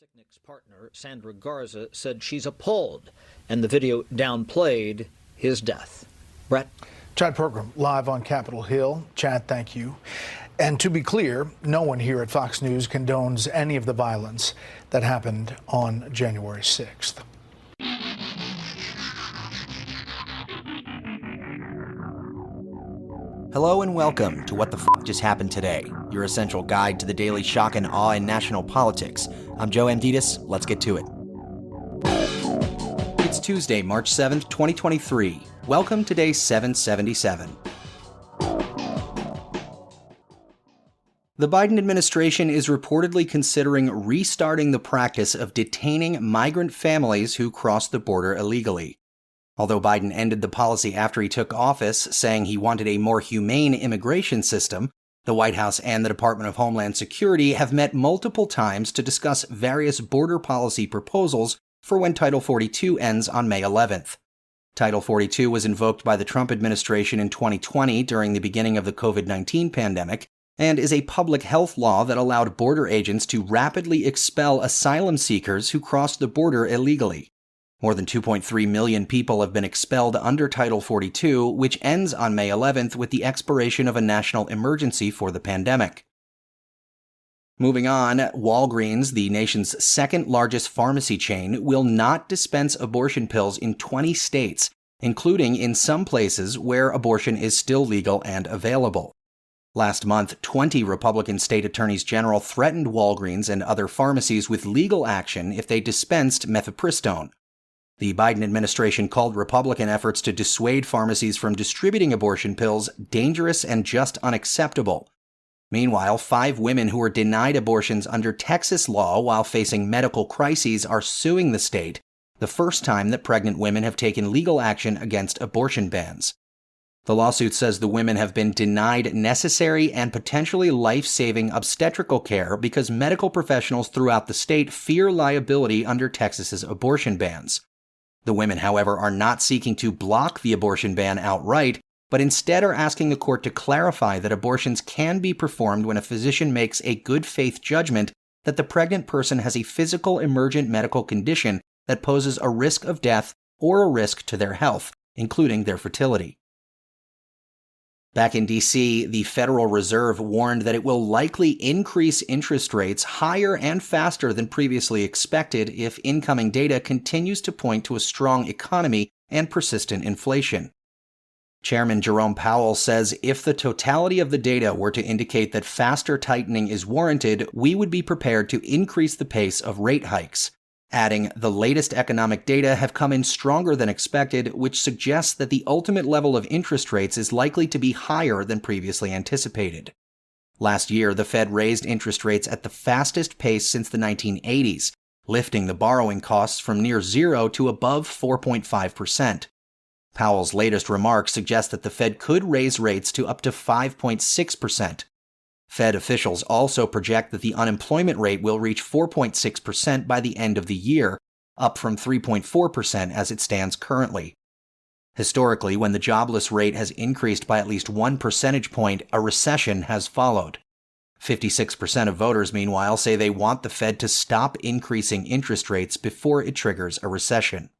Sicknick's partner, Sandra Garza, said she's appalled, and the video downplayed his death. Brett? Chad Program live on Capitol Hill. Chad, thank you. And to be clear, no one here at Fox News condones any of the violence that happened on January 6th. Hello and welcome to What the F*** Just Happened Today, your essential guide to the daily shock and awe in national politics. I'm Joe Amditis. Let's get to it. It's Tuesday, March 7th, 2023. Welcome to day 777. The Biden administration is reportedly considering restarting the practice of detaining migrant families who cross the border illegally. Although Biden ended the policy after he took office, saying he wanted a more humane immigration system, the White House and the Department of Homeland Security have met multiple times to discuss various border policy proposals for when Title 42 ends on May 11th. Title 42 was invoked by the Trump administration in 2020 during the beginning of the COVID-19 pandemic and is a public health law that allowed border agents to rapidly expel asylum seekers who crossed the border illegally. More than 2.3 million people have been expelled under Title 42, which ends on May 11th with the expiration of a national emergency for the pandemic. Moving on, Walgreens, the nation's second largest pharmacy chain, will not dispense abortion pills in 20 states, including in some places where abortion is still legal and available. Last month, 20 Republican state attorneys general threatened Walgreens and other pharmacies with legal action if they dispensed mifepristone. The Biden administration called Republican efforts to dissuade pharmacies from distributing abortion pills dangerous and just unacceptable. Meanwhile, 5 women who were denied abortions under Texas law while facing medical crises are suing the state, the first time that pregnant women have taken legal action against abortion bans. The lawsuit says the women have been denied necessary and potentially life-saving obstetrical care because medical professionals throughout the state fear liability under Texas's abortion bans. The women, however, are not seeking to block the abortion ban outright, but instead are asking the court to clarify that abortions can be performed when a physician makes a good faith judgment that the pregnant person has a physical emergent medical condition that poses a risk of death or a risk to their health, including their fertility. Back in D.C., the Federal Reserve warned that it will likely increase interest rates higher and faster than previously expected if incoming data continues to point to a strong economy and persistent inflation. Chairman Jerome Powell says if the totality of the data were to indicate that faster tightening is warranted, we would be prepared to increase the pace of rate hikes. Adding, the latest economic data have come in stronger than expected, which suggests that the ultimate level of interest rates is likely to be higher than previously anticipated. Last year, the Fed raised interest rates at the fastest pace since the 1980s, lifting the borrowing costs from near zero to above 4.5%. Powell's latest remarks suggest that the Fed could raise rates to up to 5.6%. Fed officials also project that the unemployment rate will reach 4.6% by the end of the year, up from 3.4% as it stands currently. Historically, when the jobless rate has increased by at least 1 percentage point, a recession has followed. 56% of voters, meanwhile, say they want the Fed to stop increasing interest rates before it triggers a recession.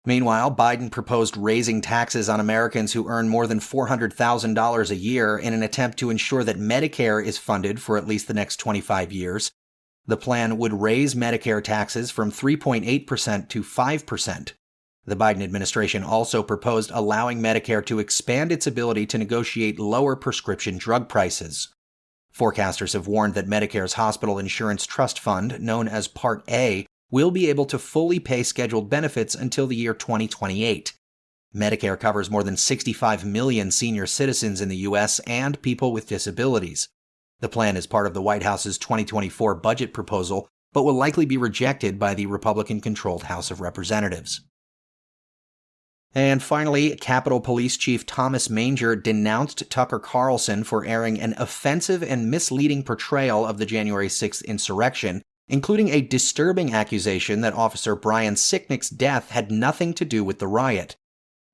Meanwhile, Biden proposed raising taxes on Americans who earn more than $400,000 a year in an attempt to ensure that Medicare is funded for at least the next 25 years. The plan would raise Medicare taxes from 3.8% to 5%. The Biden administration also proposed allowing Medicare to expand its ability to negotiate lower prescription drug prices. Forecasters have warned that Medicare's hospital insurance trust fund, known as Part A, will be able to fully pay scheduled benefits until the year 2028. Medicare covers more than 65 million senior citizens in the U.S. and people with disabilities. The plan is part of the White House's 2024 budget proposal, but will likely be rejected by the Republican-controlled House of Representatives. And finally, Capitol Police Chief Thomas Manger denounced Tucker Carlson for airing an offensive and misleading portrayal of the January 6th insurrection, including a disturbing accusation that Officer Brian Sicknick's death had nothing to do with the riot.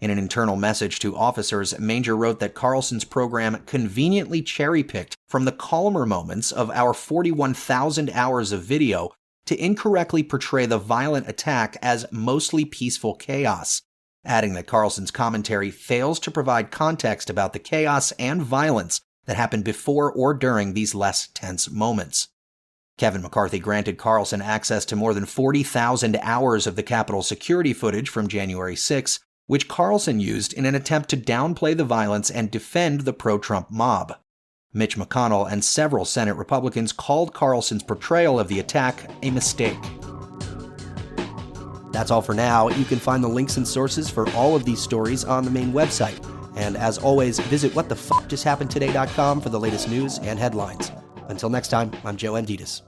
In an internal message to officers, Manger wrote that Carlson's program conveniently cherry-picked from the calmer moments of our 41,000 hours of video to incorrectly portray the violent attack as mostly peaceful chaos, adding that Carlson's commentary fails to provide context about the chaos and violence that happened before or during these less tense moments. Kevin McCarthy granted Carlson access to more than 40,000 hours of the Capitol security footage from January 6, which Carlson used in an attempt to downplay the violence and defend the pro-Trump mob. Mitch McConnell and several Senate Republicans called Carlson's portrayal of the attack a mistake. That's all for now. You can find the links and sources for all of these stories on the main website. And as always, visit whatthefjusthappenedtoday.com for the latest news and headlines. Until next time, I'm Joe Amditis.